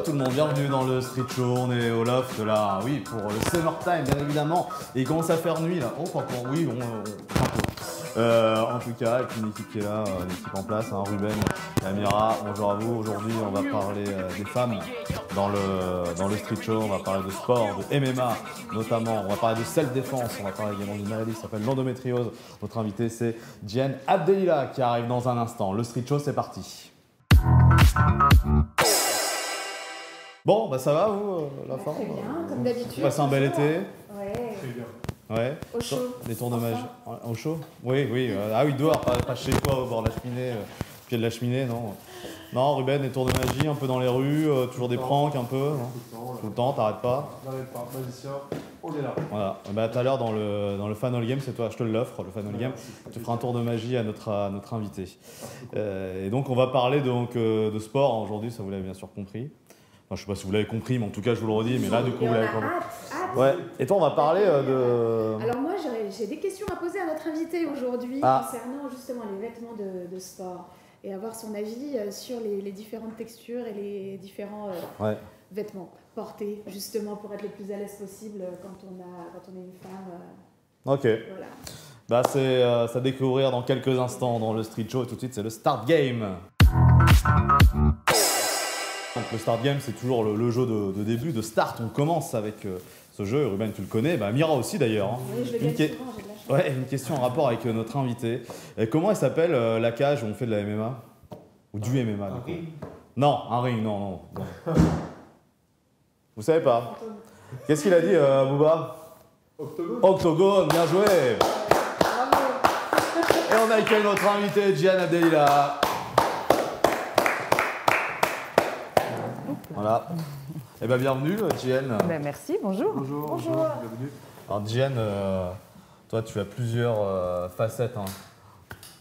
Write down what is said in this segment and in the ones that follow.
tout le monde, bienvenue dans le Street Show, on est au loft là, oui, pour le Summertime bien évidemment, et il commence à faire nuit là, oh pas pour, oui, un peu. En tout cas, avec une équipe qui est là, une équipe en place, hein, Ruben et Amira, bonjour à vous. Aujourd'hui on va parler des femmes dans le Street Show, on va parler de sport, de MMA notamment, on va parler de self-défense, on va parler également d'une maladie qui s'appelle l'endométriose. Notre invité c'est Djiane Abdelila qui arrive dans un instant. Le Street Show, c'est parti. Bon, bah ça va vous, la forme? Très bien, comme d'habitude. Passez un bel été? Ouais. Très bien. Ouais. Au chaud. Les tours de magie. Au chaud? Oui, oui. Ah oui, dehors, pas chez toi, au bord de la cheminée, au pied de la cheminée, non. Non, Ruben, les tours de magie, un peu dans les rues, toujours des pranks, un peu, non? Tout le temps, t'arrêtes pas? J'arrête pas, magicien, on est là. Voilà. Bah, tout à l'heure, dans le Fanol Game, c'est toi, je te l'offre, le Fanol Game. Tu feras un tour de magie à notre invité. Et donc, on va parler donc, de sport aujourd'hui, ça vous l'avez bien sûr compris. Enfin, je sais pas si vous l'avez compris, mais en tout cas, je vous le redis. Mais là, du coup, vous l'avez compris. Ouais. Et toi, on va parler de. Alors moi, j'ai des questions à poser à notre invité aujourd'hui concernant justement les vêtements de sport et avoir son avis sur les différentes textures et les différents vêtements portés justement pour être le plus à l'aise possible quand on est une femme. Ok. Voilà. Bah, c'est à découvrir dans quelques instants dans le Street Show. Et tout de suite, c'est le Start Game. Donc, le Start Game, c'est toujours le jeu de début, de start. On commence avec ce jeu. Ruben, tu le connais. Bah, Mira aussi d'ailleurs. Hein. Oui, je le gagne souvent, j'ai de la chance. Ouais, une question en rapport avec notre invité. Et comment elle s'appelle la cage où on fait de la MMA? Ou du MMA du coup? Ring. Non, un ring, non. Vous savez pas? Qu'est-ce qu'il a dit, Bouba? Octogone. Octogone, bien joué. Bravo. Et on accueille notre invité, Djiane Abdelila. Voilà. Eh bien, bienvenue, Djiane. Ben, merci, bonjour. Bonjour. Bienvenue. Alors, Djiane, toi, tu as plusieurs facettes. Hein.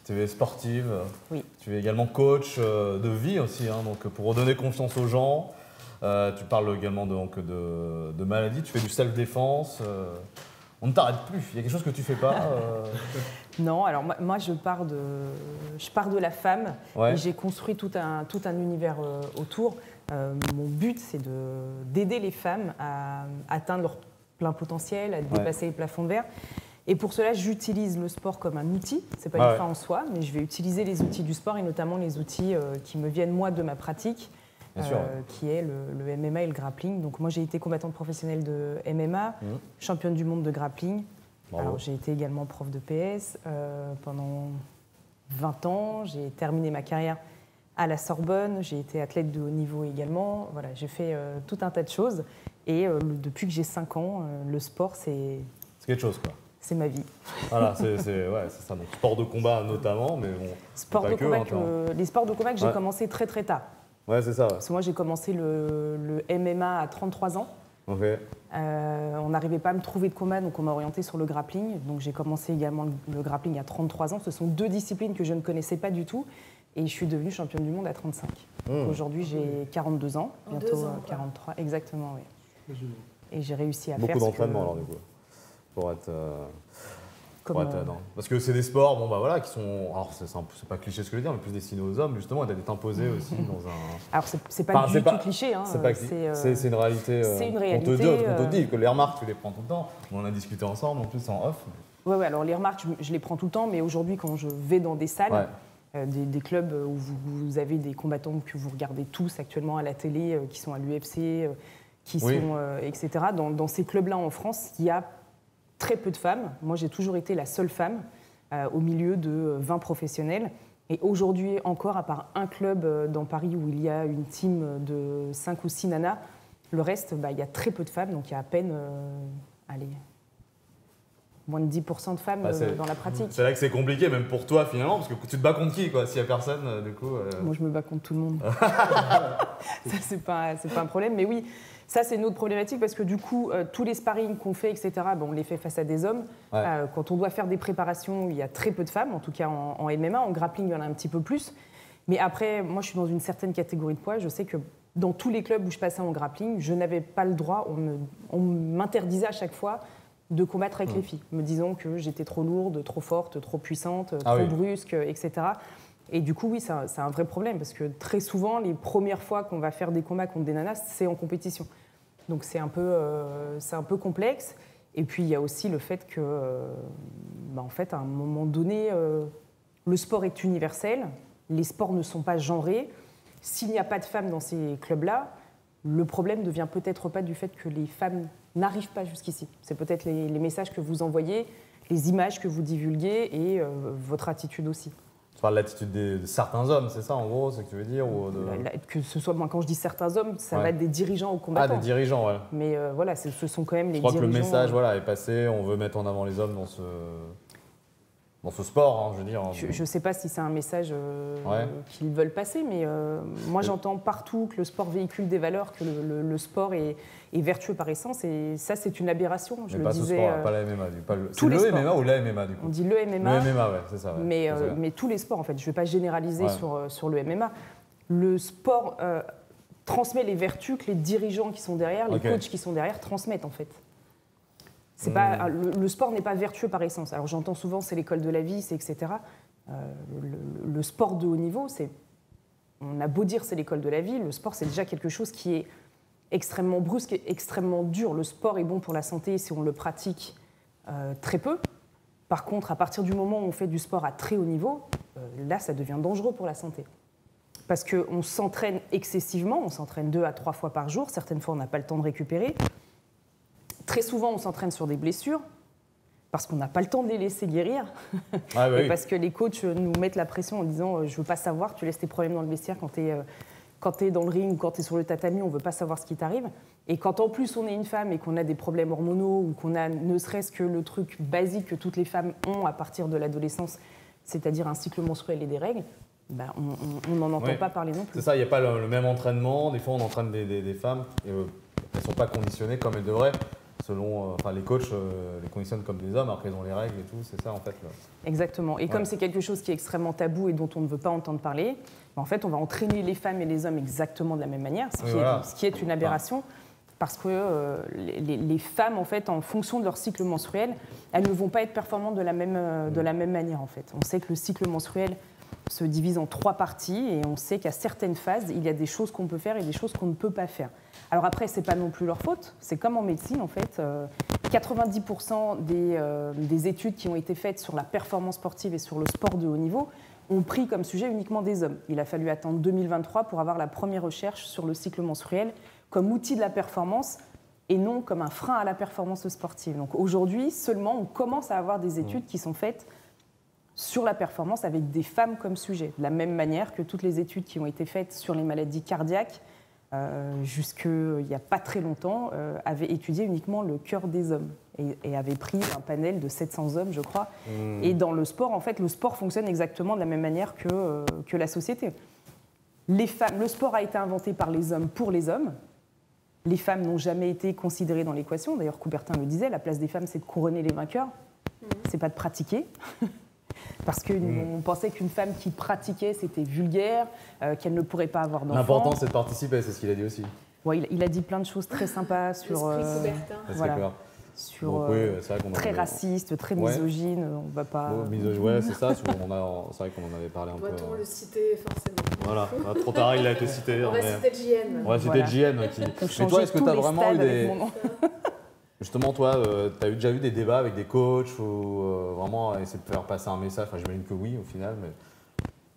Tu es sportive, Oui. Tu es également coach de vie aussi, hein, donc pour redonner confiance aux gens. Tu parles également de maladies, tu fais du self-défense. On ne t'arrête plus, il y a quelque chose que tu fais pas Non, alors moi je pars de la femme Ouais. et j'ai construit tout un univers autour. Mon but, c'est d'aider les femmes à atteindre leur plein potentiel, à dépasser les plafonds de verre. Et pour cela, j'utilise le sport comme un outil. C'est pas une fin en soi, mais je vais utiliser les outils du sport et notamment les outils qui me viennent moi de ma pratique, qui est le MMA et le grappling. Donc moi, j'ai été combattante professionnelle de MMA, championne du monde de grappling. Bravo. Alors j'ai été également prof de PS pendant 20 ans. J'ai terminé ma carrière à la Sorbonne. J'ai été athlète de haut niveau également. Voilà, j'ai fait tout un tas de choses. Et depuis que j'ai 5 ans, le sport, c'est quelque chose, quoi. C'est ma vie. Voilà, c'est ça. Donc, sport de combat notamment, mais bon. Sport de combat les sports de combat que j'ai commencé très très tard. Ouais, c'est ça. Ouais. Parce que moi, j'ai commencé le MMA à 33 ans. Ok. On n'arrivait pas à me trouver de combat, donc on m'a orienté sur le grappling. Donc j'ai commencé également le grappling à 33 ans. Ce sont deux disciplines que je ne connaissais pas du tout. Et je suis devenue championne du monde à 35. Aujourd'hui, j'ai 42 ans, bientôt 43. Exactement, oui. Et j'ai réussi à faire beaucoup d'entraînement alors du coup, pour être... non. Parce que c'est des sports, bon bah voilà, qui sont, alors c'est pas cliché ce que je veux dire, mais plus destinés aux hommes justement, d'être imposé aussi dans un. Alors c'est pas du tout cliché, hein. C'est une réalité. C'est une réalité. On te dit que les remarques tu les prends tout le temps. On en a discuté ensemble, en plus en off. Ouais, alors les remarques je les prends tout le temps, mais aujourd'hui quand je vais dans des salles, des clubs où vous avez des combattants que vous regardez tous actuellement à la télé, qui sont à l'UFC, etc. Dans ces clubs-là en France, il y a très peu de femmes. Moi, j'ai toujours été la seule femme au milieu de 20 professionnels. Et aujourd'hui, encore, à part un club dans Paris où il y a une team de 5 ou 6 nanas, le reste, il y a très peu de femmes. Donc, il y a à peine, moins de 10% de femmes dans la pratique. C'est là que c'est compliqué, même pour toi, finalement, parce que tu te bats contre qui, quoi, s'il n'y a personne, du coup Moi, je me bats contre tout le monde. Ça, c'est pas un problème. Mais oui, ça, c'est une autre problématique parce que du coup, tous les sparring qu'on fait, etc., on les fait face à des hommes. Quand on doit faire des préparations, il y a très peu de femmes, en tout cas en MMA. En grappling, il y en a un petit peu plus. Mais après, moi, je suis dans une certaine catégorie de poids. Je sais que dans tous les clubs où je passais en grappling, je n'avais pas le droit, on m'interdisait à chaque fois de combattre avec les filles, me disant que j'étais trop lourde, trop forte, trop puissante, trop brusque, etc. Et du coup, oui, c'est un vrai problème parce que très souvent, les premières fois qu'on va faire des combats contre des nanas, c'est en compétition. Donc c'est un peu complexe. Et puis il y a aussi le fait que, en fait, à un moment donné, le sport est universel, les sports ne sont pas genrés. S'il n'y a pas de femmes dans ces clubs-là, le problème ne vient peut-être pas du fait que les femmes n'arrivent pas jusqu'ici. C'est peut-être les messages que vous envoyez, les images que vous divulguez et votre attitude aussi. Tu parles de l'attitude de certains hommes, c'est ça en gros, c'est ce que tu veux dire ou Que ce soit, moi, quand je dis certains hommes, ça va être des dirigeants ou combattants. Ah, des dirigeants, ouais. Mais voilà, ce sont quand même les dirigeants. Je crois que le message voilà, est passé, on veut mettre en avant les hommes dans ce sport, hein, je veux dire. Je ne sais pas si c'est un message qu'ils veulent passer, mais moi j'entends partout que le sport véhicule des valeurs, que le sport est vertueux par essence, et ça c'est une aberration. Je le disais. Ce sport, pas la MMA. C'est le MMA ou la MMA du coup? On dit le MMA. Le MMA, ouais, c'est ça. Ouais. Mais tous les sports en fait. Je ne vais pas généraliser sur le MMA. Le sport transmet les vertus que les dirigeants qui sont derrière, les coachs qui sont derrière transmettent en fait. Pas, le sport n'est pas vertueux par essence. Alors j'entends souvent c'est l'école de la vie, c'est etc. Le sport de haut niveau, on a beau dire c'est l'école de la vie, le sport c'est déjà quelque chose qui est extrêmement brusque et extrêmement dur. Le sport est bon pour la santé si on le pratique très peu. Par contre, à partir du moment où on fait du sport à très haut niveau, là ça devient dangereux pour la santé. Parce qu'on s'entraîne excessivement, on s'entraîne 2 à 3 fois par jour, certaines fois on n'a pas le temps de récupérer. Très souvent, on s'entraîne sur des blessures parce qu'on n'a pas le temps de les laisser guérir. Ah, bah et parce que les coachs nous mettent la pression en disant « je ne veux pas savoir, tu laisses tes problèmes dans le vestiaire quand tu es dans le ring ou quand tu es sur le tatami, on ne veut pas savoir ce qui t'arrive. » Et quand en plus on est une femme et qu'on a des problèmes hormonaux ou qu'on a ne serait-ce que le truc basique que toutes les femmes ont à partir de l'adolescence, c'est-à-dire un cycle menstruel et des règles, on n'en entend pas parler non plus. C'est ça, il n'y a pas le même entraînement. Des fois, on entraîne des femmes et elles ne sont pas conditionnées comme elles devraient. Selon, les coachs les conditionnent comme des hommes, après ils ont les règles et tout, c'est ça en fait. Exactement. Et comme c'est quelque chose qui est extrêmement tabou et dont on ne veut pas entendre parler, en fait on va entraîner les femmes et les hommes exactement de la même manière, ce qui est une aberration, parce que les femmes en fait, en fonction de leur cycle menstruel, elles ne vont pas être performantes de la même manière en fait. On sait que le cycle menstruel se divise en 3 parties et on sait qu'à certaines phases, il y a des choses qu'on peut faire et des choses qu'on ne peut pas faire. Alors après, ce n'est pas non plus leur faute, c'est comme en médecine en fait. 90% des études qui ont été faites sur la performance sportive et sur le sport de haut niveau ont pris comme sujet uniquement des hommes. Il a fallu attendre 2023 pour avoir la première recherche sur le cycle menstruel comme outil de la performance et non comme un frein à la performance sportive. Donc aujourd'hui, seulement, on commence à avoir des études qui sont faites sur la performance avec des femmes comme sujet, de la même manière que toutes les études qui ont été faites sur les maladies cardiaques jusqu'il n'y a pas très longtemps avaient étudié uniquement le cœur des hommes et avaient pris un panel de 700 hommes, je crois. Et dans le sport, en fait, le sport fonctionne exactement de la même manière que la société. Le sport a été inventé par les hommes pour les hommes. Les femmes n'ont jamais été considérées dans l'équation. D'ailleurs, Coubertin le disait, la place des femmes, c'est de couronner les vainqueurs, c'est pas de pratiquer. Parce qu'on pensait qu'une femme qui pratiquait, c'était vulgaire, qu'elle ne pourrait pas avoir d'enfants. L'important, c'est de participer, c'est ce qu'il a dit aussi. Ouais, il a dit plein de choses très sympas sur... très raciste, très misogyne, on va pas... Ouais, c'est ça, c'est vrai qu'on en avait parlé un peu. Doit-on le citer forcément? Voilà, trop tard, il a été cité. On va citer JN. On va citer JN. Mais toi, est-ce que tu as vraiment eu des... Justement, toi, tu as déjà eu des débats avec des coachs ou vraiment essayer de faire passer un message? Enfin, j'imagine que oui, au final, mais...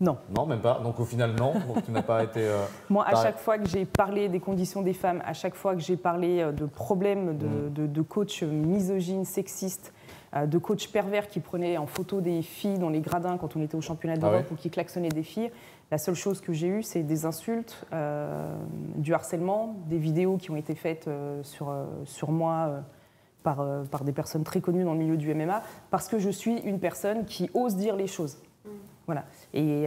Non. Non, même pas. Donc, au final, non. Donc, tu n'as pas été... Moi, à chaque fois que j'ai parlé des conditions des femmes, à chaque fois que j'ai parlé de problèmes de coachs misogynes, sexistes, de coachs pervers qui prenaient en photo des filles dans les gradins quand on était au championnat d'Europe ou qui klaxonnaient des filles, la seule chose que j'ai eue, c'est des insultes, du harcèlement, des vidéos qui ont été faites sur moi... Par des personnes très connues dans le milieu du MMA, parce que je suis une personne qui ose dire les choses. Voilà. Et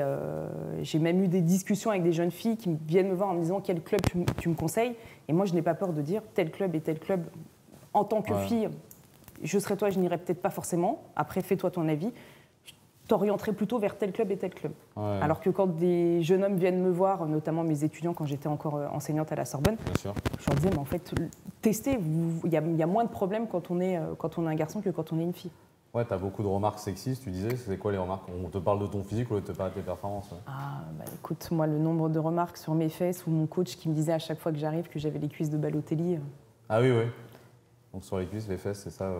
j'ai même eu des discussions avec des jeunes filles qui viennent me voir en me disant quel club tu me conseilles. Et moi, je n'ai pas peur de dire tel club et tel club. En tant que fille, je serais toi, je n'irais peut-être pas forcément. Après, fais-toi ton avis. Je t'orienterais plutôt vers tel club et tel club. Alors que quand des jeunes hommes viennent me voir, notamment mes étudiants quand j'étais encore enseignante à la Sorbonne, je leur disais, mais en fait, testez, il y a moins de problèmes quand on est un garçon que quand on est une fille. Ouais, t'as beaucoup de remarques sexistes, tu disais, c'est quoi les remarques? On te parle de ton physique ou on te parle de tes performances? Ah, bah écoute, moi, le nombre de remarques sur mes fesses ou mon coach qui me disait à chaque fois que j'arrive que j'avais les cuisses de Balotelli. Ah oui, oui. Donc sur les cuisses, les fesses, c'est ça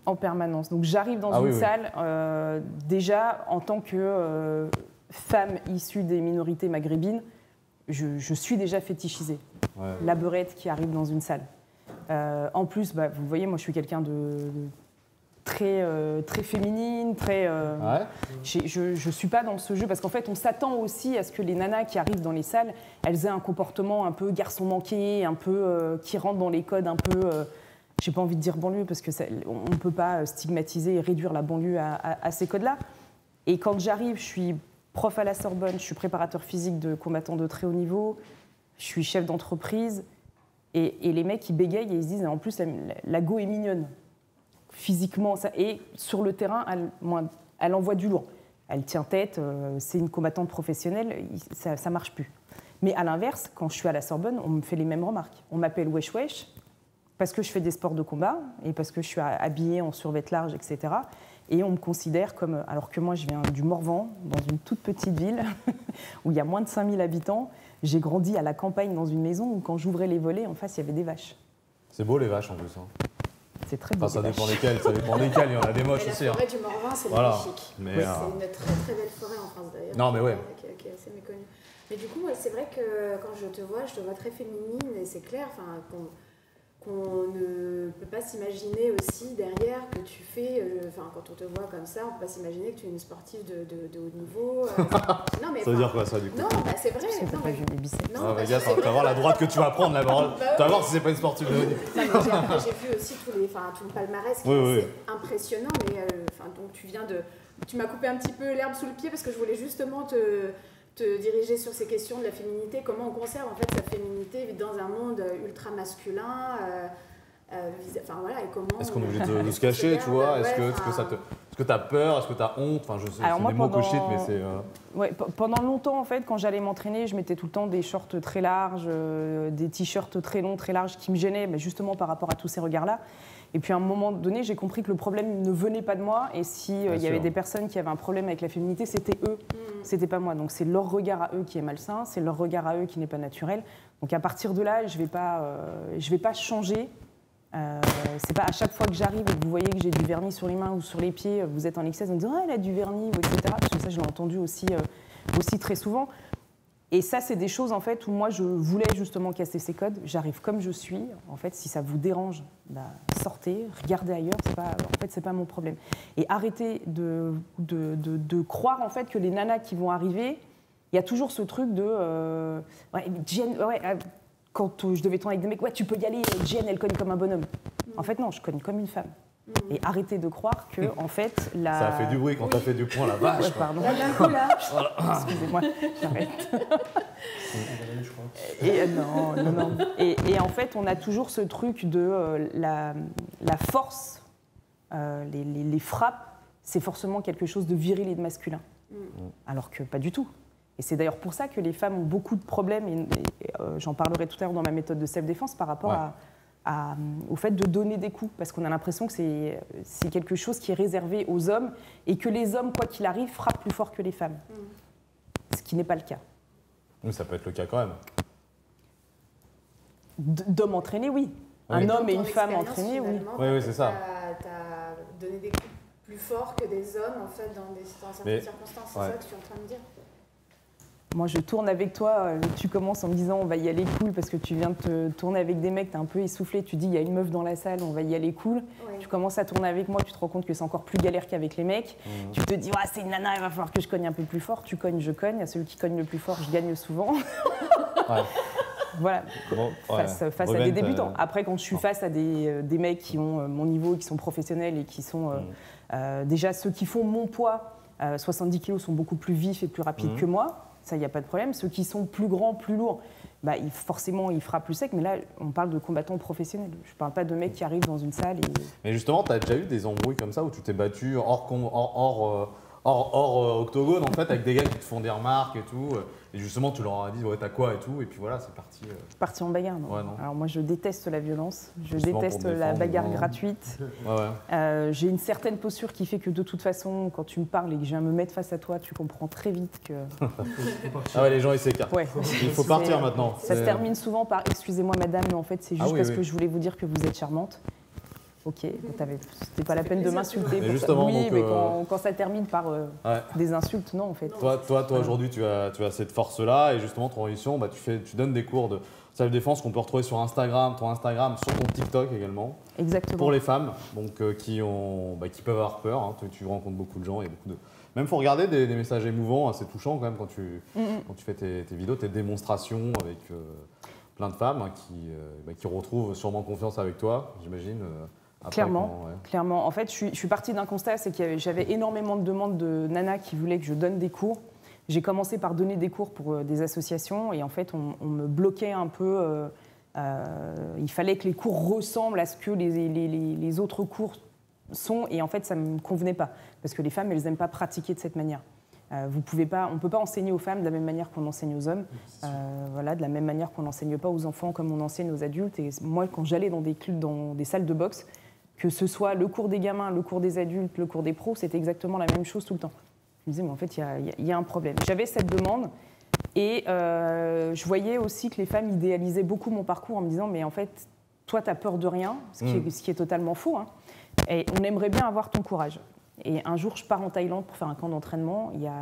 En permanence. Donc j'arrive dans une salle, déjà en tant que femme issue des minorités maghrébines, je suis déjà fétichisée. Ouais. La beurette qui arrive dans une salle. En plus, bah, vous voyez, moi je suis quelqu'un de très féminine, très. Ouais. Je suis pas dans ce jeu parce qu'en fait, on s'attend aussi à ce que les nanas qui arrivent dans les salles, elles aient un comportement un peu garçon manqué, un peu qui rentre dans les codes un peu. J'ai pas envie de dire banlieue parce que on peut pas stigmatiser et réduire la banlieue à ces codes-là. Et quand j'arrive, je suis prof à la Sorbonne, je suis préparateur physique de combattants de très haut niveau, je suis chef d'entreprise, et les mecs ils bégayent et ils se disent en plus la go est mignonne. Physiquement, ça, et sur le terrain, elle envoie du lourd. Elle tient tête, c'est une combattante professionnelle, ça marche plus. Mais à l'inverse, quand je suis à la Sorbonne, on me fait les mêmes remarques. On m'appelle wesh wesh parce que je fais des sports de combat et parce que je suis habillée en survêt large, etc. Et on me considère comme... Alors que moi, je viens du Morvan, dans une toute petite ville où il y a moins de 5000 habitants. J'ai grandi à la campagne dans une maison où quand j'ouvrais les volets, en face, il y avait des vaches. C'est beau les vaches en plus. Hein. C'est très beau. Enfin, ça dépend lesquelles, il y en a des moches aussi. La forêt du Morvan, c'est magnifique. C'est une très très belle forêt en France d'ailleurs. Non mais ouais. Qui est assez méconnue. Mais du coup, c'est vrai que quand je te vois très féminine et c'est clair qu'on ne peut pas s'imaginer aussi derrière que tu fais, quand on te voit comme ça, on ne peut pas s'imaginer que tu es une sportive de haut niveau. Non, mais, ça veut dire quoi ça du coup? Non, bah, c'est vrai. Tu n'as pas vu les biceps. Non, tu vas voir la droite que tu vas prendre là-bas. Tu vas voir si c'est pas une sportive de haut niveau. J'ai vu aussi tout le palmarès qui est assez impressionnant, mais donc tu m'as coupé un petit peu l'herbe sous le pied parce que je voulais justement te diriger sur ces questions de la féminité, comment on conserve en fait sa féminité dans un monde ultra masculin, voilà, et comment... Est-ce qu'on est obligé de se cacher, tu vois? Est-ce que tu as peur? Est-ce que tu as honte? Enfin, je sais, c'est des mots que je cite, mais c'est... Ouais, pendant longtemps, en fait, quand j'allais m'entraîner, je mettais tout le temps des shorts très larges, des t-shirts très longs, très larges, qui me gênaient, mais justement par rapport à tous ces regards-là. Et puis à un moment donné, j'ai compris que le problème ne venait pas de moi. Et s'il y avait des personnes qui avaient un problème avec la féminité, c'était eux, c'était pas moi. Donc c'est leur regard à eux qui est malsain, c'est leur regard à eux qui n'est pas naturel. Donc à partir de là, je vais pas changer. C'est pas à chaque fois que j'arrive et que vous voyez que j'ai du vernis sur les mains ou sur les pieds, vous êtes en excès en me disant ah, elle a du vernis, etc. Parce que ça, je l'ai entendu aussi très souvent. Et ça, c'est des choses en fait où moi je voulais justement casser ces codes. J'arrive comme je suis. En fait, si ça vous dérange, sortez, regardez ailleurs. C'est pas mon problème. Et arrêtez de croire en fait que les nanas qui vont arriver, il y a toujours ce truc de quand je devais tourner avec des mecs, ouais, tu peux y aller. Jen, elle cogne comme un bonhomme. En fait, non, je cogne comme une femme. Et arrêtez de croire que, en fait, la... Ça a fait du bruit quand t'as fait du poing, la vache. Ouais, pardon. Excusez-moi, j'arrête. Non. Et en fait, on a toujours ce truc de la force, les frappes, c'est forcément quelque chose de viril et de masculin. Alors que pas du tout. Et c'est d'ailleurs pour ça que les femmes ont beaucoup de problèmes, et j'en parlerai tout à l'heure dans ma méthode de self-défense, par rapport au fait de donner des coups, parce qu'on a l'impression que c'est quelque chose qui est réservé aux hommes et que les hommes, quoi qu'il arrive, frappent plus fort que les femmes. Ce qui n'est pas le cas. Oui, ça peut être le cas quand même. D'hommes entraînés, oui. Un homme et une femme entraînés, oui. Oui, c'est ça. Tu as donné des coups plus forts que des hommes, en fait, dans certaines circonstances. C'est ça que tu es en train de dire. Moi, je tourne avec toi, tu commences en me disant on va y aller cool parce que tu viens de te tourner avec des mecs, t'es un peu essoufflé, tu dis il y a une meuf dans la salle, on va y aller cool. Ouais. Tu commences à tourner avec moi, tu te rends compte que c'est encore plus galère qu'avec les mecs. Tu te dis c'est une nana, il va falloir que je cogne un peu plus fort. Tu cognes, je cogne. À celui qui cogne le plus fort, je gagne souvent. Voilà, face à des débutants. Après, quand je suis face à des mecs qui ont mon niveau, qui sont professionnels et qui sont déjà ceux qui font mon poids, 70 kilos sont beaucoup plus vifs et plus rapides que moi. Ça, il n'y a pas de problème. Ceux qui sont plus grands, plus lourds, forcément, ils frappent plus sec. Mais là, on parle de combattants professionnels. Je ne parle pas de mecs qui arrivent dans une salle et... Mais justement, tu as déjà eu des embrouilles comme ça où tu t'es battu hors hors octogone, en fait, avec des gars qui te font des remarques et tout. Et justement, tu leur as dit, ouais, t'as quoi et tout. Et puis voilà, c'est parti. Parti en bagarre, non. Ouais, non. Alors moi, je déteste la violence. Je Justement déteste pour te la défendre, bagarre non. gratuite. Ouais. J'ai une certaine posture qui fait que de toute façon, quand tu me parles et que je viens me mettre face à toi, tu comprends très vite que... Ah ouais, les gens, ils s'écartent. Ouais. Il faut partir maintenant. Ça se termine souvent par « excusez-moi madame, mais en fait c'est juste parce que je voulais vous dire que vous êtes charmante ». Ok, c'était pas la peine de m'insulter. Justement, oui, donc, mais quand ça termine par des insultes, non en fait. Toi aujourd'hui, tu as cette force-là et justement, transition, tu donnes des cours de self-défense qu'on peut retrouver sur Instagram, ton Instagram, sur ton TikTok également. Exactement. Pour les femmes, donc qui peuvent avoir peur. Hein, tu rencontres beaucoup de gens, il y a beaucoup de. Même faut regarder des messages émouvants, assez touchants quand même quand tu fais tes vidéos, tes démonstrations avec plein de femmes qui retrouvent sûrement confiance avec toi, j'imagine. Clairement. En fait, je suis partie d'un constat, c'est que j'avais énormément de demandes de nanas qui voulaient que je donne des cours. J'ai commencé par donner des cours pour des associations et en fait, on me bloquait un peu. Il fallait que les cours ressemblent à ce que les autres cours sont et en fait, ça ne me convenait pas parce que les femmes, elles n'aiment pas pratiquer de cette manière. On ne peut pas enseigner aux femmes de la même manière qu'on enseigne aux hommes, de la même manière qu'on n'enseigne pas aux enfants comme on enseigne aux adultes. Et moi, quand j'allais dans des salles de boxe, que ce soit le cours des gamins, le cours des adultes, le cours des pros, c'était exactement la même chose tout le temps. Je me disais, mais en fait, il y a un problème. J'avais cette demande et je voyais aussi que les femmes idéalisaient beaucoup mon parcours en me disant, mais en fait, toi, tu as peur de rien, ce qui est totalement faux. Hein, et on aimerait bien avoir ton courage. Et un jour, je pars en Thaïlande pour faire un camp d'entraînement. Il y a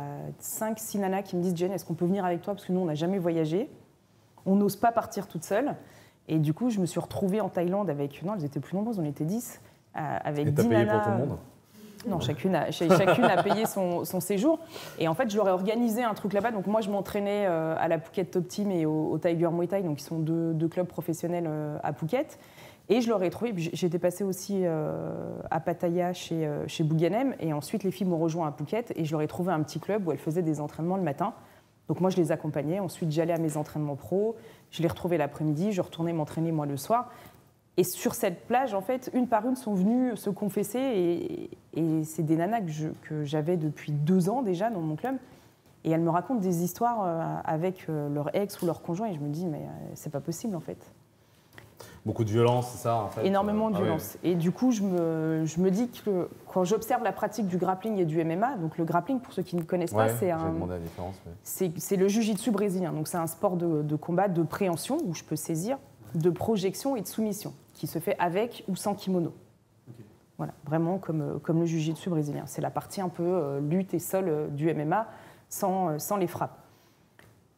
5-6 nanas qui me disent, Jen, est-ce qu'on peut venir avec toi? Parce que nous, on n'a jamais voyagé. On n'ose pas partir toute seule. Et du coup, je me suis retrouvée en Thaïlande avec... Non, elles étaient plus nombreuses, on était 10. Avec 10 nanas. Et t'as payé pour tout le monde? Non, chacune a payé son séjour. Et en fait, je leur ai organisé un truc là-bas. Donc moi, je m'entraînais à la Phuket Top Team et au Tiger Muay Thai, donc qui sont deux clubs professionnels à Phuket. Et je leur ai trouvé... J'étais passée aussi à Pattaya chez Bouganem. Et ensuite, les filles m'ont rejoint à Phuket. Et je leur ai trouvé un petit club où elles faisaient des entraînements le matin. Donc moi, je les accompagnais. Ensuite, j'allais à mes entraînements pro. Je les retrouvais l'après-midi. Je retournais m'entraîner, moi, le soir. Et sur cette plage, en fait, une par une sont venues se confesser. Et c'est des nanas que j'avais depuis 2 ans déjà dans mon club. Et elles me racontent des histoires avec leur ex ou leur conjoint. Et je me dis, mais c'est pas possible, en fait. Beaucoup de violence, c'est ça, en fait. Énormément de violence. Oui. Et du coup, je me dis que quand j'observe la pratique du grappling et du MMA, donc le grappling, pour ceux qui ne connaissent pas, c'est le jiu-jitsu brésilien. Donc c'est un sport de combat, de préhension, où je peux saisir, de projection et de soumission, qui se fait avec ou sans kimono. Okay. Voilà, vraiment comme le jiu-jitsu brésilien. C'est la partie un peu lutte et sol du MMA, sans les frappes.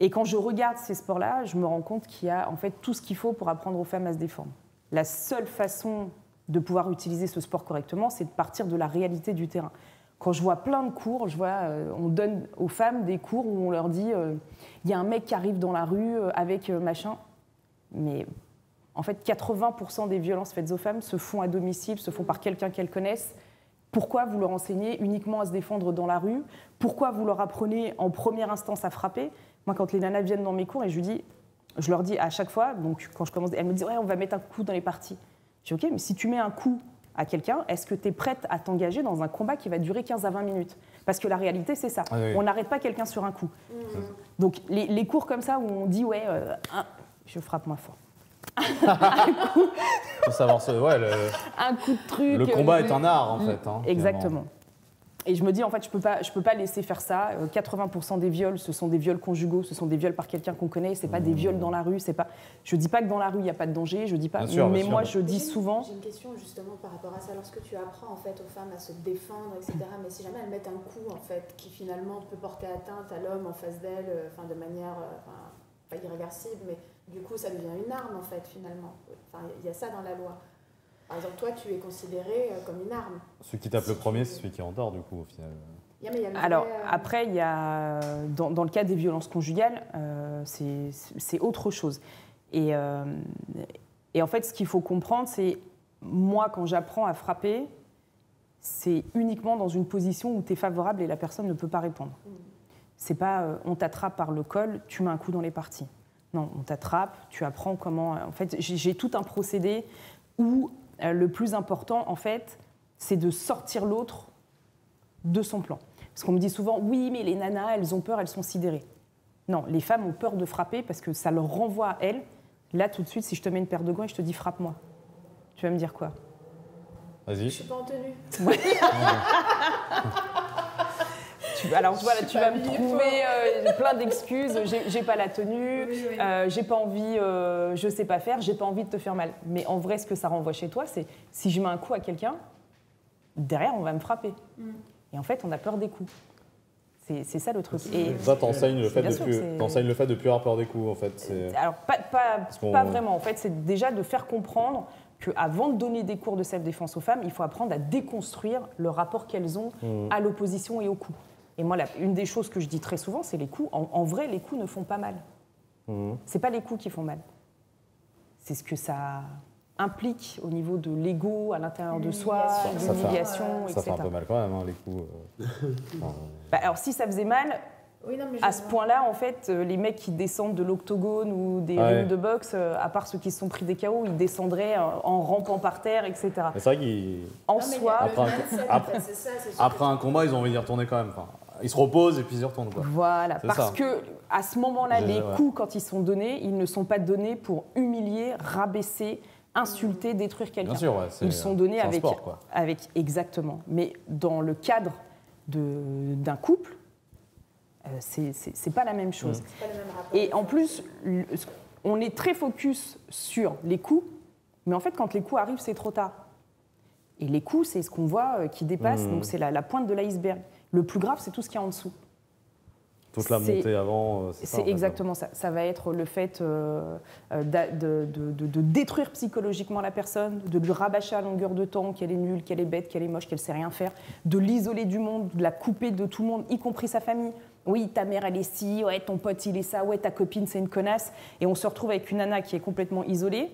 Et quand je regarde ces sports-là, je me rends compte qu'il y a en fait tout ce qu'il faut pour apprendre aux femmes à se défendre. La seule façon de pouvoir utiliser ce sport correctement, c'est de partir de la réalité du terrain. Quand je vois plein de cours, on donne aux femmes des cours où on leur dit il y a un mec qui arrive dans la rue avec machin. Mais en fait, 80% des violences faites aux femmes se font à domicile, se font par quelqu'un qu'elles connaissent. Pourquoi vous leur enseignez uniquement à se défendre dans la rue? Pourquoi vous leur apprenez en première instance à frapper? Moi, quand les nanas viennent dans mes cours, et je leur dis à chaque fois, donc quand je commence, elles me disent ouais, on va mettre un coup dans les parties. Je dis ok, mais si tu mets un coup à quelqu'un, est-ce que tu es prête à t'engager dans un combat qui va durer 15 à 20 minutes? Parce que la réalité, c'est ça. Ah, oui. On n'arrête pas quelqu'un sur un coup. Donc les cours comme ça où on dit ouais, je frappe moins fort. Faut savoir un coup de truc. Le combat est un art en fait. Hein, exactement. Et je me dis en fait je peux pas laisser faire ça. 80% des viols, ce sont des viols conjugaux, ce sont des viols par quelqu'un qu'on connaît. C'est pas des viols dans la rue. C'est pas. Je dis pas que dans la rue il y a pas de danger. Je dis pas. Mais moi je dis souvent. J'ai une question justement par rapport à ça. Lorsque tu apprends en fait aux femmes à se défendre, etc. Mais si jamais elles mettent un coup en fait qui finalement peut porter atteinte à l'homme en face d'elles, de manière pas irréversible, mais du coup, ça devient une arme, en fait, finalement. Enfin, il y a ça dans la loi. Par exemple, toi, tu es considéré comme une arme. Celui qui tape le premier, c'est celui qui est en tort, du coup, au final. Alors, après, il y a, dans le cas des violences conjugales, c'est autre chose. Et en fait, ce qu'il faut comprendre, c'est, moi, quand j'apprends à frapper, c'est uniquement dans une position où tu es favorable et la personne ne peut pas répondre. C'est pas on t'attrape par le col, tu mets un coup dans les parties. Non, on t'attrape, tu apprends comment... En fait, j'ai tout un procédé où le plus important, en fait, c'est de sortir l'autre de son plan. Parce qu'on me dit souvent, oui, mais les nanas, elles ont peur, elles sont sidérées. Non, les femmes ont peur de frapper parce que ça leur renvoie à elles. Là, tout de suite, si je te mets une paire de gants et je te dis frappe-moi, tu vas me dire quoi? Vas-y. Je suis pas en tenue. Ouais. Alors voilà, tu vas me trouver plein d'excuses. J'ai pas la tenue, j'ai pas envie, je sais pas faire, j'ai pas envie de te faire mal. Mais en vrai, ce que ça renvoie chez toi, c'est si je mets un coup à quelqu'un, derrière, on va me frapper. Et en fait, on a peur des coups. C'est ça le truc. Et ça, t'enseignes le fait de plus avoir peur des coups, en fait. Alors, pas vraiment. En fait, c'est déjà de faire comprendre qu'avant de donner des cours de self-défense aux femmes, il faut apprendre à déconstruire le rapport qu'elles ont à l'opposition et aux coups. Et moi, une des choses que je dis très souvent, c'est les coups. En vrai, les coups ne font pas mal. C'est pas les coups qui font mal. C'est ce que ça implique au niveau de l'ego, à l'intérieur de soi, l'humiliation, etc. Ça fait un peu mal quand même, hein, les coups. Alors, si ça faisait mal, à ce point-là, en fait, les mecs qui descendent de l'octogone ou des rings de boxe, à part ceux qui se sont pris des KO, ils descendraient en rampant par terre, etc. C'est vrai qu'en soi, après un combat, ils ont envie d'y retourner quand même. Enfin, ils se reposent et puis ils y retournent, quoi. Voilà, parce que à ce moment-là, les coups, quand ils sont donnés, ils ne sont pas donnés pour humilier, rabaisser, insulter, détruire quelqu'un. Bien sûr, ils sont donnés avec, sport, quoi. Exactement. Mais dans le cadre d'un couple, c'est pas la même chose. C'est pas le même rapport. Et en plus, on est très focus sur les coups, mais en fait, quand les coups arrivent, c'est trop tard. Et les coups, c'est ce qu'on voit qui dépasse, donc c'est la pointe de l'iceberg. Le plus grave, c'est tout ce qu'il y a en dessous. Toute la montée avant, c'est ça. C'est exactement ça. Ça va être le fait de détruire psychologiquement la personne, de lui rabâcher à longueur de temps qu'elle est nulle, qu'elle est bête, qu'elle est moche, qu'elle sait rien faire, de l'isoler du monde, de la couper de tout le monde, y compris sa famille. Oui, ta mère, elle est ci, ouais, ton pote, il est ça, ouais, ta copine, c'est une connasse. Et on se retrouve avec une nana qui est complètement isolée.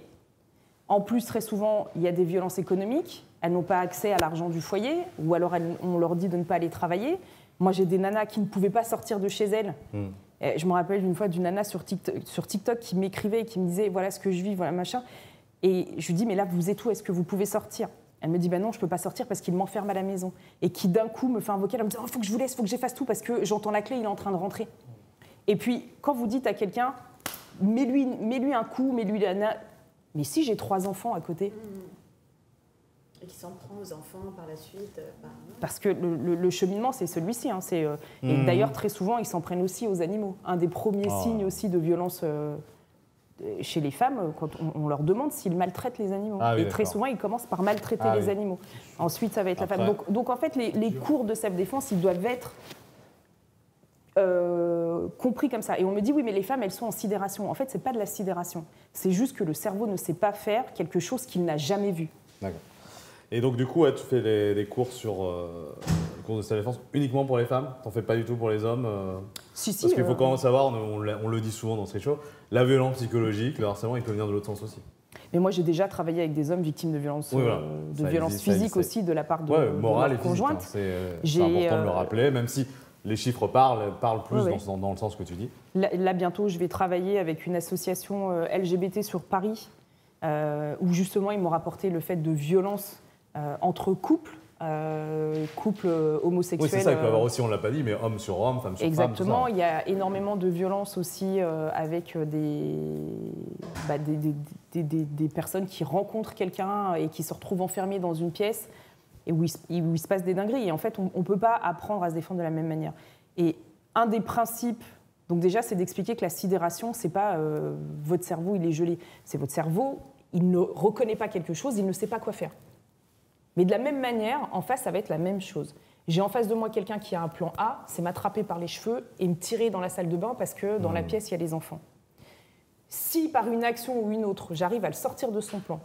En plus, très souvent, il y a des violences économiques. Elles n'ont pas accès à l'argent du foyer, ou alors on leur dit de ne pas aller travailler. Moi, j'ai des nanas qui ne pouvaient pas sortir de chez elles. Je me rappelle une fois d'une nana sur TikTok qui m'écrivait et qui me disait « Voilà ce que je vis, voilà machin ». Et je lui dis « Mais là, vous êtes où? Est-ce que vous pouvez sortir ?» Elle me dit « Ben non, je ne peux pas sortir parce qu'il m'enferme à la maison. » Et qui d'un coup me fait un vocal en me disant « Il faut que je vous laisse, il faut que j'efface tout parce que j'entends la clé, il est en train de rentrer. » Et puis, quand vous dites à quelqu'un « Mets-lui un coup, mets-lui la nana… » Mais si j'ai 3 enfants à côté et qui s'en prend aux enfants par la suite. Parce que le cheminement, c'est celui-ci. Hein, et d'ailleurs, très souvent, ils s'en prennent aussi aux animaux. Un des premiers signes aussi de violence chez les femmes, quand on leur demande s'ils maltraitent les animaux. Et très souvent, ils commencent par maltraiter les animaux. Ensuite, ça va être la femme. Donc en fait, les cours de self-défense, ils doivent être compris comme ça. Et on me dit, oui, mais les femmes, elles sont en sidération. En fait, c'est pas de la sidération. C'est juste que le cerveau ne sait pas faire quelque chose qu'il n'a jamais vu. D'accord. Et donc, du coup, tu fais des cours sur les cours de self-défense uniquement pour les femmes? T'en fais pas du tout pour les hommes? Si, Parce qu'il faut quand même savoir, on le dit souvent dans Street Show, la violence psychologique, le harcèlement, il peut venir de l'autre sens aussi. Mais moi, j'ai déjà travaillé avec des hommes victimes de violences, physiques aussi de la part de leur conjointe. C'est important de le rappeler, même si les chiffres parlent plus dans le sens que tu dis. Là, bientôt, je vais travailler avec une association LGBT sur Paris, où justement, ils m'ont rapporté le fait de violences entre couples homosexuels. Oui, c'est ça, il peut y avoir aussi, on ne l'a pas dit, mais homme sur homme, femme sur femme. Exactement, il y a énormément de violences aussi avec des personnes qui rencontrent quelqu'un et qui se retrouvent enfermées dans une pièce et où il se passe des dingueries. Et en fait, on ne peut pas apprendre à se défendre de la même manière. Et un des principes, donc déjà, c'est d'expliquer que la sidération, ce n'est pas votre cerveau, il est gelé. C'est votre cerveau, il ne reconnaît pas quelque chose, il ne sait pas quoi faire. Mais de la même manière, en face, ça va être la même chose. J'ai en face de moi quelqu'un qui a un plan A, c'est m'attraper par les cheveux et me tirer dans la salle de bain parce que dans la pièce, il y a les enfants. Si par une action ou une autre, j'arrive à le sortir de son plan,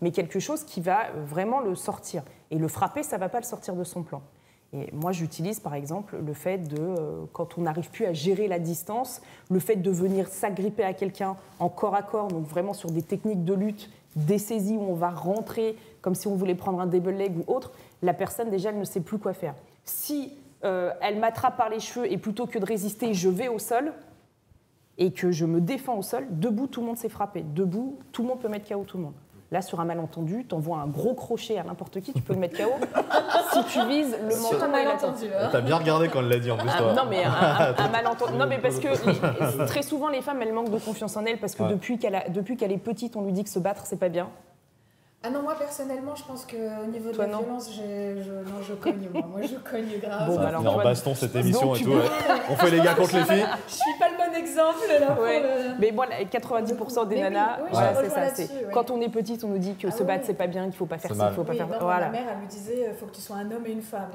mais quelque chose qui va vraiment le sortir, et le frapper, ça ne va pas le sortir de son plan. Et moi, j'utilise par exemple le fait de, quand on n'arrive plus à gérer la distance, le fait de venir s'agripper à quelqu'un en corps à corps, donc vraiment sur des techniques de lutte, des saisies où on va rentrer comme si on voulait prendre un double leg ou autre, la personne déjà elle ne sait plus quoi faire. Si elle m'attrape par les cheveux et plutôt que de résister, je vais au sol et que je me défends au sol, debout, tout le monde s'est frappé. Debout, tout le monde peut mettre KO tout le monde. Là, sur un malentendu, t'envoies un gros crochet à n'importe qui, tu peux le mettre KO. Si tu vises le menton et la tête. T'as bien regardé quand elle l'a dit en plus, toi. Non, mais un malentendu. Non, mais parce que très souvent, les femmes, elles manquent de confiance en elles parce que depuis qu'elle est petite, on lui dit que se battre, c'est pas bien. Ah non, moi personnellement, je pense qu'au niveau de la violence, je cogne, moi. Moi, je cogne grave. Bon, alors, en baston cette émission et tout. On fait les gars contre les filles. Je suis pas le bon exemple là. Mais moi, 90% des nanas, c'est ça. Quand on est petite, on nous dit que se battre, c'est pas bien, qu'il faut pas faire ça, qu'il faut pas faire ça. Ma mère, elle me disait, il faut que tu sois un homme et une femme.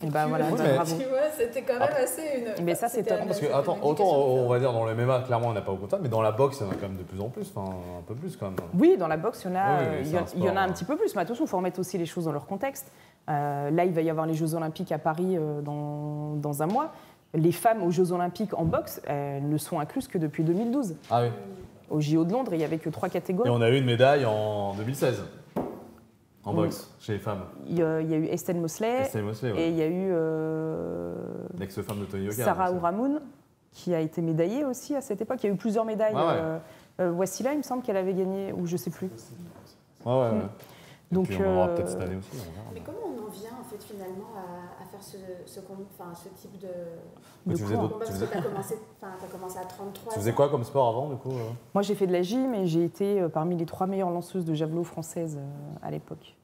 Et bah voilà, bravo. Tu vois, c'était quand même assez une. Mais ça, c'est top. Parce que, attends, autant on va dire dans le MMA, clairement, on n'a pas beaucoup de ça, mais dans la boxe, il y en a quand même de plus en plus, enfin, un peu plus quand même. Oui, dans la boxe, il y en a un petit peu plus, mais attention, il faut remettre aussi les choses dans leur contexte. Là, il va y avoir les Jeux Olympiques à Paris dans un mois. Les femmes aux Jeux Olympiques en boxe, elles ne sont incluses que depuis 2012. Ah oui. Au JO de Londres, il n'y avait que 3 catégories. Et on a eu une médaille en 2016. En boxe, chez les femmes. Il y a eu Estelle Mosley. Et il y a eu l'ex-femme de Tony Yoka. Sarah Ouramoun, qui a été médaillée aussi à cette époque. Il y a eu plusieurs médailles. Wassila, il me semble qu'elle avait gagné, ou je ne sais plus. Ouais. Donc, on aura peut-être cette année aussi. Mais comment on en vient en fait finalement à faire ce type de combat? Parce que tu as commencé à 33 ans. Tu faisais quoi comme sport avant, du coup? Moi, j'ai fait de la gym et j'ai été parmi les 3 meilleures lanceuses de javelot françaises à l'époque.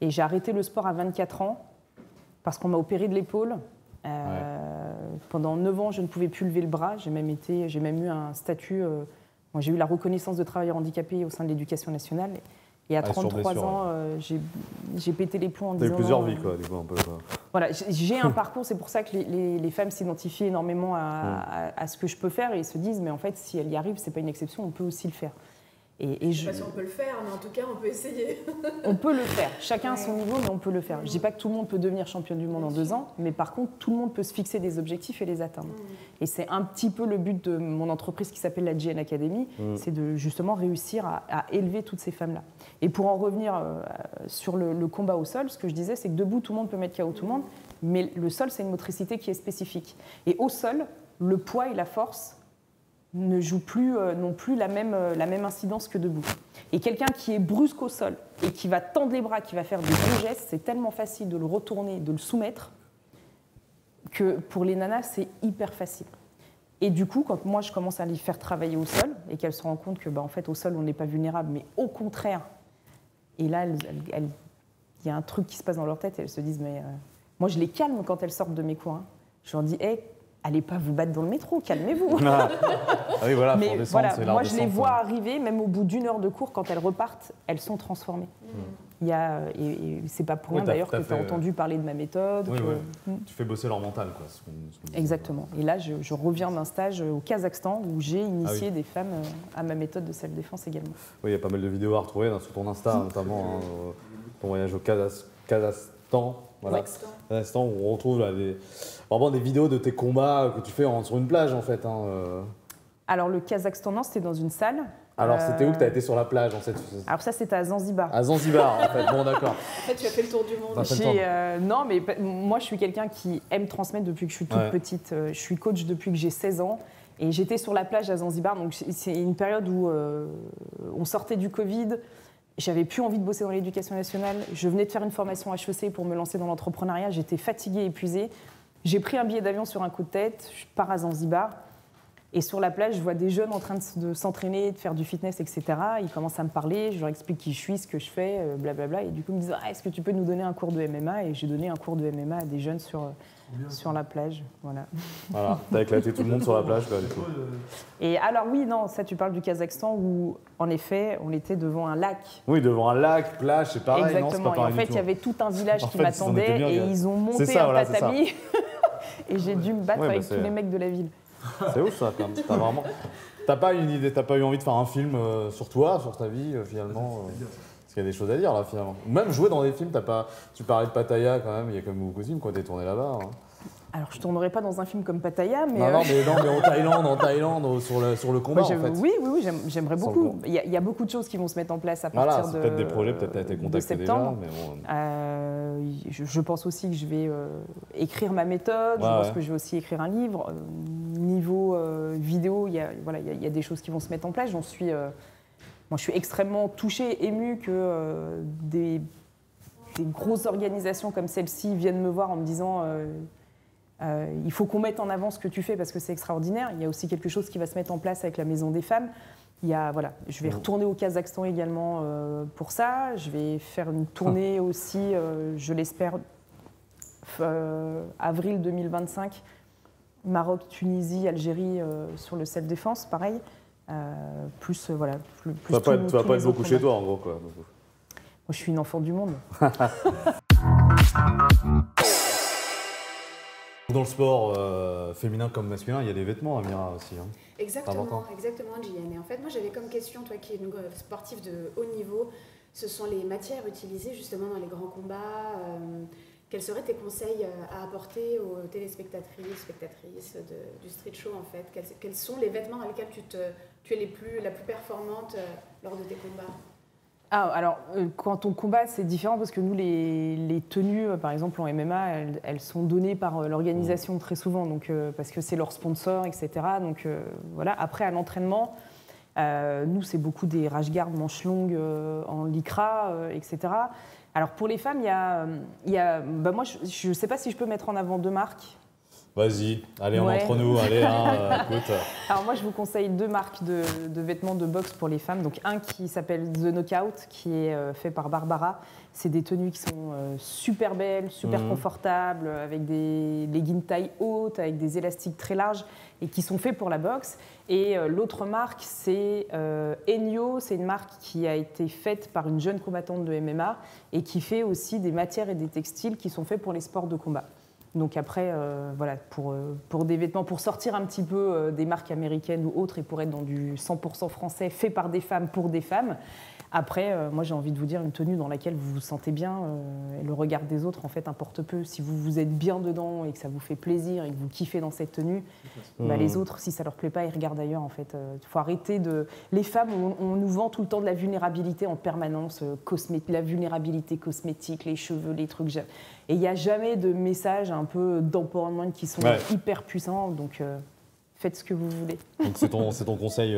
Et j'ai arrêté le sport à 24 ans parce qu'on m'a opéré de l'épaule. Pendant 9 ans, je ne pouvais plus lever le bras. J'ai même eu un statut. Moi, j'ai eu la reconnaissance de travailleur handicapé au sein de l'éducation nationale. Et à 33 ans, j'ai pété les plombs en disant... T'as eu plusieurs vies, quoi, du coup, un peu. Voilà, j'ai un parcours, c'est pour ça que les femmes s'identifient énormément à ce que je peux faire et se disent, mais en fait, si elle y arrive, c'est pas une exception, on peut aussi le faire. Je ne sais pas si on peut le faire, mais en tout cas, on peut essayer. On peut le faire. Chacun à son niveau, mais on peut le faire. Je ne dis pas que tout le monde peut devenir championne du monde en 2 ans, mais par contre, tout le monde peut se fixer des objectifs et les atteindre. Et c'est un petit peu le but de mon entreprise qui s'appelle la GN Academy, c'est de justement réussir à élever toutes ces femmes-là. Et pour en revenir sur le combat au sol, ce que je disais, c'est que debout, tout le monde peut mettre KO tout le monde, mais le sol, c'est une motricité qui est spécifique. Et au sol, le poids et la force ne jouent plus, non plus la même incidence que debout. Et quelqu'un qui est brusque au sol et qui va tendre les bras, qui va faire des bons gestes, c'est tellement facile de le retourner, de le soumettre, que pour les nanas, c'est hyper facile. Et du coup, quand moi, je commence à les faire travailler au sol et qu'elles se rendent compte que, en fait, au sol, on n'est pas vulnérable, mais au contraire, et là, il y a un truc qui se passe dans leur tête et elles se disent, mais moi, je les calme quand elles sortent de mes cours. Hein. Je leur dis, allez pas vous battre dans le métro, calmez-vous. Ah oui, voilà, mais voilà, moi je les vois arriver, même au bout d'1 heure de cours, quand elles repartent, elles sont transformées. Et c'est pas pour rien d'ailleurs que tu as entendu parler de ma méthode. Tu fais bosser leur mental, quoi. Exactement. Et là, je reviens d'un stage au Kazakhstan où j'ai initié des femmes à ma méthode de self-défense également. Oui, il y a pas mal de vidéos à retrouver sur ton Insta, notamment ton voyage au Kazakhstan. Voilà, Kazakhstan où on retrouve vraiment des vidéos de tes combats que tu fais sur une plage en fait. Alors le Kazakhstan, non, c'était dans une salle. Alors c'était où que tu as été sur la plage en fait? Alors ça c'était à Zanzibar. À Zanzibar en fait, bon d'accord. En fait tu as fait le tour du monde. Non mais moi je suis quelqu'un qui aime transmettre depuis que je suis toute petite. Je suis coach depuis que j'ai 16 ans. Et j'étais sur la plage à Zanzibar, donc c'est une période où on sortait du Covid. J'avais plus envie de bosser dans l'éducation nationale. Je venais de faire une formation HEC pour me lancer dans l'entrepreneuriat. J'étais fatiguée, épuisée. J'ai pris un billet d'avion sur un coup de tête. Je pars à Zanzibar. Et sur la plage, je vois des jeunes en train de s'entraîner, de faire du fitness, etc. Ils commencent à me parler. Je leur explique qui je suis, ce que je fais, blablabla. Et du coup, ils me disent est-ce que tu peux nous donner un cours de MMA? Et j'ai donné un cours de MMA à des jeunes sur la plage. Voilà. T'as éclaté tout le monde sur la plage, quoi, du coup. Et alors, oui, non, ça, tu parles du Kazakhstan où, en effet, on était devant un lac. Oui, devant un lac, plage, c'est pareil. Exactement. Non, c'est pas pareil. Et en fait, il y avait tout un village qui m'attendait et ils ont monté un tatami. Et j'ai dû me battre avec tous les mecs de la ville. C'est ouf, ça, quand même. T'as pas une idée, t'as pas eu envie de faire un film sur toi, sur ta vie, finalement Parce qu'il y a des choses à dire, là, finalement. Même jouer dans des films, tu parlais de Pattaya, quand même, il y a quand même beaucoup de films qui ont été tournés là-bas. Hein. Alors, je tournerai pas dans un film comme Pattaya, mais... Non, mais en Thaïlande, sur le combat, en fait. Oui, j'aimerais beaucoup. Il y a beaucoup de choses qui vont se mettre en place à partir de peut-être des projets, peut-être tu as été contacté déjà. Mais bon. Je pense aussi que je vais écrire ma méthode, je pense que je vais aussi écrire un livre. Niveau vidéo, il y a des choses qui vont se mettre en place. Moi, je suis extrêmement touchée, émue que des grosses organisations comme celle-ci viennent me voir en me disant il faut qu'on mette en avant ce que tu fais parce que c'est extraordinaire. Il y a aussi quelque chose qui va se mettre en place avec la Maison des Femmes. Je vais retourner au Kazakhstan également pour ça. Je vais faire une tournée aussi, je l'espère, avril 2025, Maroc, Tunisie, Algérie sur le self-défense, pareil. Plus. Tu vas pas être beaucoup chez toi en gros, quoi. Moi, je suis une enfant du monde. Dans le sport féminin comme masculin, il y a des vêtements, Amira, aussi. Hein. Exactement, Gillian. Et en fait, moi, j'avais comme question, toi qui es une sportive de haut niveau, ce sont les matières utilisées justement dans les grands combats. Quels seraient tes conseils à apporter aux téléspectatrices, spectatrices du street show, en fait? Quels sont les vêtements dans lesquels tu es la plus performante lors de tes combats? Alors, quand on combat, c'est différent parce que nous, les tenues, par exemple en MMA, elles sont données par l'organisation très souvent, donc, parce que c'est leur sponsor, etc. Donc voilà. Après, à l'entraînement, nous, c'est beaucoup des rash guards manches longues en lycra, etc. Alors pour les femmes, il y a moi, je ne sais pas si je peux mettre en avant deux marques. Vas-y, allez, on est entre nous, allez, écoute. Alors moi, je vous conseille deux marques de vêtements de boxe pour les femmes. Donc un qui s'appelle The Knockout, qui est fait par Barbara. C'est des tenues qui sont super belles, super confortables, avec des leggings taille haute, avec des élastiques très larges et qui sont faits pour la boxe. Et l'autre marque, c'est Enyo. C'est une marque qui a été faite par une jeune combattante de MMA et qui fait aussi des matières et des textiles qui sont faits pour les sports de combat. Donc après, voilà, pour des vêtements, pour sortir un petit peu des marques américaines ou autres et pour être dans du 100% français fait par des femmes pour des femmes. Après, moi j'ai envie de vous dire une tenue dans laquelle vous vous sentez bien et le regard des autres en fait importe peu. Si vous êtes bien dedans et que ça vous fait plaisir et que vous kiffez dans cette tenue, les autres, si ça leur plaît pas, ils regardent ailleurs en fait. Il faut arrêter de... Les femmes, on nous vend tout le temps de la vulnérabilité en permanence, la vulnérabilité cosmétique, les cheveux, les trucs... Et il n'y a jamais de messages un peu d'empowerment qui sont hyper puissants, donc faites ce que vous voulez. Donc c'est ton conseil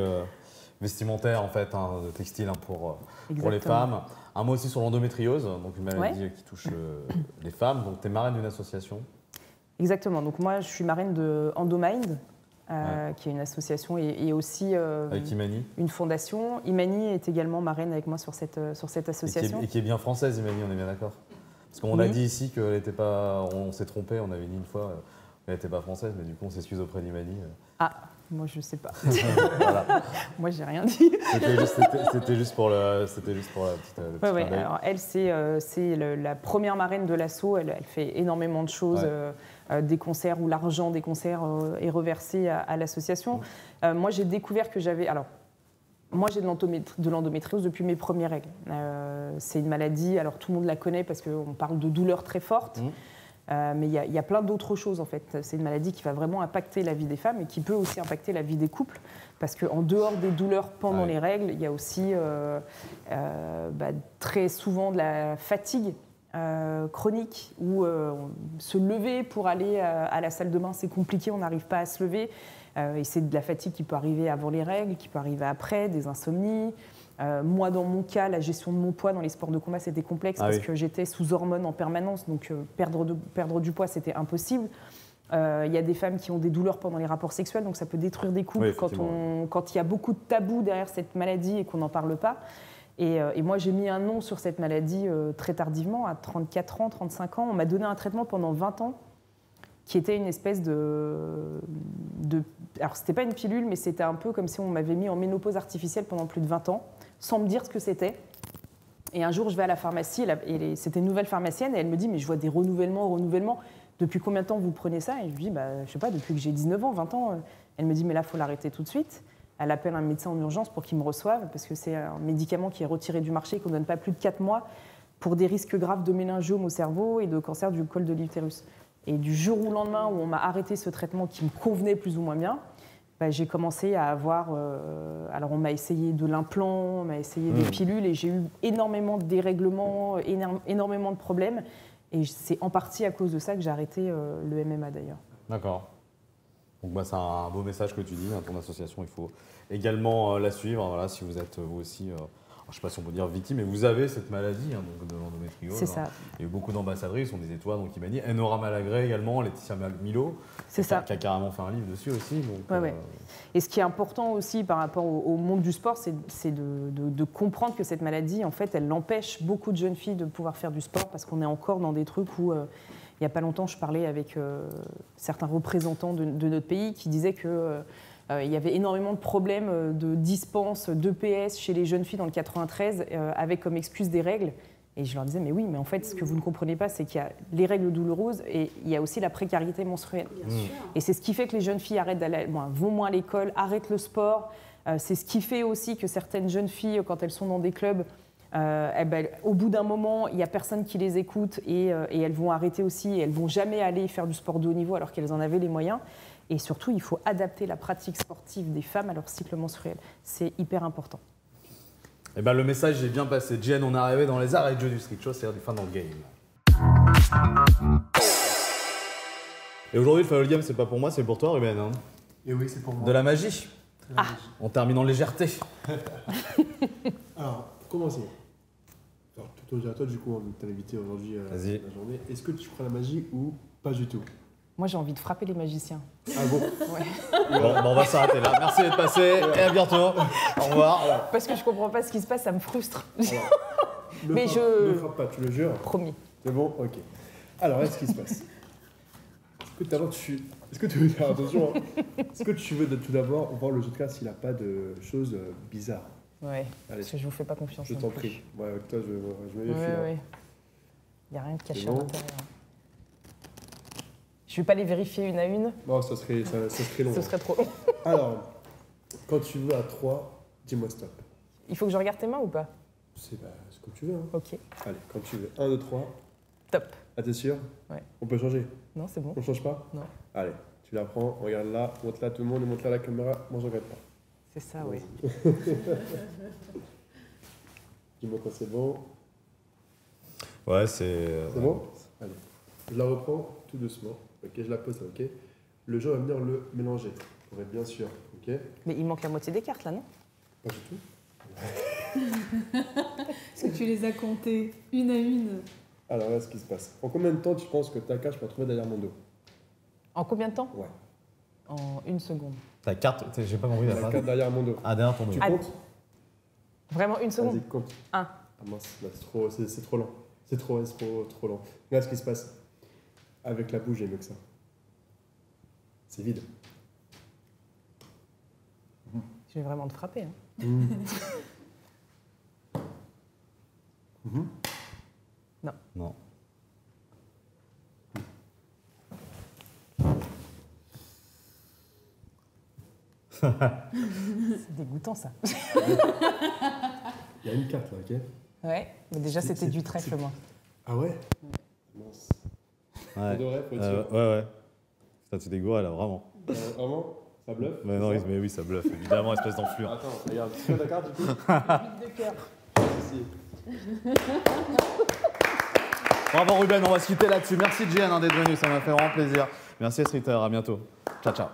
vestimentaire en fait, de textile pour les femmes. Un mot aussi sur l'endométriose, donc une maladie qui touche les femmes. Donc tu es marraine d'une association. Exactement, donc moi je suis marraine de Endomind, qui est une association et aussi avec Imani. Une fondation. Imani est également marraine avec moi sur cette association. Et qui est bien française, Imani, on est bien d'accord? Parce qu'on a dit ici qu'elle n'était pas... On s'est trompé, on avait dit une fois qu'elle n'était pas française, mais du coup on s'excuse auprès d'Imani. Ah, moi je sais pas. Voilà. Moi j'ai rien dit. C'était juste pour la petite alors elle c'est la première marraine de l'asso, elle fait énormément de choses, des concerts où l'argent des concerts est reversé à l'association. Moi j'ai découvert que j'avais... Moi, j'ai de l'endométriose depuis mes premières règles. C'est une maladie, alors tout le monde la connaît parce qu'on parle de douleurs très fortes, mais il y a plein d'autres choses en fait. C'est une maladie qui va vraiment impacter la vie des femmes et qui peut aussi impacter la vie des couples, parce qu'en dehors des douleurs pendant les règles, il y a aussi très souvent de la fatigue chronique, où se lever pour aller à la salle de bain, c'est compliqué, on n'arrive pas à se lever. Et c'est de la fatigue qui peut arriver avant les règles, qui peut arriver après, des insomnies. Moi, dans mon cas, la gestion de mon poids dans les sports de combat, c'était complexe parce que j'étais sous hormones en permanence, donc perdre du poids, c'était impossible. Il y a des femmes qui ont des douleurs pendant les rapports sexuels, donc ça peut détruire des couples quand il y a beaucoup de tabous derrière cette maladie et qu'on n'en parle pas. Et moi, j'ai mis un nom sur cette maladie très tardivement, à 34 ans, 35 ans. On m'a donné un traitement pendant 20 ans, qui était une espèce de... Alors, c'était pas une pilule, mais c'était un peu comme si on m'avait mis en ménopause artificielle pendant plus de 20 ans, sans me dire ce que c'était. Et un jour, je vais à la pharmacie, et c'était une nouvelle pharmacienne, et elle me dit « Mais je vois des renouvellements. Depuis combien de temps vous prenez ça ?» Et je lui dis « Je sais pas, depuis que j'ai 19 ans, 20 ans. » Elle me dit « Mais là, il faut l'arrêter tout de suite. » Elle appelle un médecin en urgence pour qu'il me reçoive, parce que c'est un médicament qui est retiré du marché, qu'on ne donne pas plus de 4 mois, pour des risques graves de méningiome au cerveau et de cancer du col de l'utérus. Et du jour au lendemain où on m'a arrêté ce traitement qui me convenait plus ou moins bien, j'ai commencé à avoir... alors on m'a essayé de l'implant, on m'a essayé des pilules et j'ai eu énormément de dérèglements, énormément de problèmes. Et c'est en partie à cause de ça que j'ai arrêté le MMA d'ailleurs. D'accord. Donc bah, c'est un beau message que tu dis, hein, ton association, il faut également la suivre. Voilà, si vous êtes vous aussi, je ne sais pas si on peut dire victime, mais vous avez cette maladie hein, donc de l'endométriose. C'est ça. Il y a eu beaucoup d'ambassadrices, on disait toi, donc il m'a dit Enora Malagré également, Laetitia Milo, C'est ça. Qui a carrément fait un livre dessus aussi. Donc, ouais. Et ce qui est important aussi par rapport au monde du sport, c'est de comprendre que cette maladie, en fait, elle empêche beaucoup de jeunes filles de pouvoir faire du sport parce qu'on est encore dans des trucs où... il n'y a pas longtemps, je parlais avec certains représentants de notre pays qui disaient qu'il y avait énormément de problèmes de dispense, d'EPS chez les jeunes filles dans le 93 avec comme excuse des règles. Et je leur disais, mais oui, mais en fait, ce que vous ne comprenez pas, c'est qu'il y a les règles douloureuses et il y a aussi la précarité menstruelle. Et c'est ce qui fait que les jeunes filles vont moins à l'école, arrêtent le sport. C'est ce qui fait aussi que certaines jeunes filles, quand elles sont dans des clubs, au bout d'un moment, il n'y a personne qui les écoute et elles vont arrêter aussi et elles ne vont jamais aller faire du sport de haut niveau alors qu'elles en avaient les moyens. Et surtout, il faut adapter la pratique sportive des femmes à leur cycle menstruel. C'est hyper important. Et ben, le message est bien passé. Jen, on est arrivé dans les arrêts de jeu du Street Show, c'est-à-dire du fin dans le game. Et aujourd'hui, le Final Game, c'est pas pour moi, c'est pour toi, Ruben. Hein. Et oui, c'est pour moi. De la magie. On termine en légèreté. Alors, commençons. Alors, tout à toi, du coup, on t'a invité aujourd'hui à la journée. Est-ce que tu crois à la magie ou pas du tout? Moi, j'ai envie de frapper les magiciens. Ah bon? Ouais. Bon, on va s'arrêter là. Merci d'être passé et à bientôt. Au revoir. Alors, parce que je comprends pas ce qui se passe, ça me frustre. ne frappe pas, tu le jures? Promis. C'est bon? Ok. Alors, est-ce qu'il se passe? Est-ce que tu veux faire attention hein. Est-ce que tu veux tout d'abord voir le jeu de cartes s'il n'a pas de choses bizarres? Ouais, allez, parce que je vous fais pas confiance. Je t'en prie. Ouais, avec toi, je me méfie. Ouais. Il n'y a rien de caché à l'intérieur. Je vais pas les vérifier une à une. Non, ça serait long. Ce serait trop long. Alors, quand tu veux à 3, dis-moi stop. Il faut que je regarde tes mains ou pas? C'est ce que tu veux. Hein. Ok. Allez, quand tu veux. 1, 2, 3. Top. Ah, t'es sûr? Ouais. On peut changer? Non, c'est bon. On change pas? Non. Allez, tu la prends, regarde là, montre là tout le monde et montre là la caméra. Moi, je regarde pas. C'est ça, oui. Dis-moi quand c'est bon. Ouais, c'est... C'est bon? Allez. Je la reprends tout doucement. Ok, je la pose là, ok? Le jeu va venir le mélanger, pour être bien sûr, ok? Mais il manque la moitié des cartes, là, non? Pas du tout. Est-ce que tu les as comptées une à une? Alors là, ce qui se passe. En combien de temps tu penses que ta carte, je peux la trouver derrière mon dos? En combien de temps? Ouais. En 1 seconde. Ta carte, j'ai pas compris la La phrase. carte derrière mon dos. Ah, derrière ton dos. Tu comptes? Vraiment 1 seconde? Vas-y, compte. 1. Ah mince, là, c'est trop lent. C'est trop lent. Regarde ce qui se passe. Avec la bouche, j'ai mieux que ça. C'est vide. Je vais vraiment te frapper. Hein. Non. C'est dégoûtant, ça. Il y a une carte là, ok? Ouais, mais déjà, c'était du trèfle, moi. Ah ouais? Mince. Ouais. On devrait, faut être sûr. Ouais. Putain, tu dégoûtes là, vraiment. Vraiment? Ça bluffe? Mais non, mais oui, ça bluffe. Évidemment, espèce d'enflure. Attends, regarde. Tu veux la carte du coup? 8 de cœur. Bravo Ruben, on va se quitter là-dessus. Merci Jen d'être venu, ça m'a fait vraiment plaisir. Merci Streeter, à bientôt. Ciao, ciao.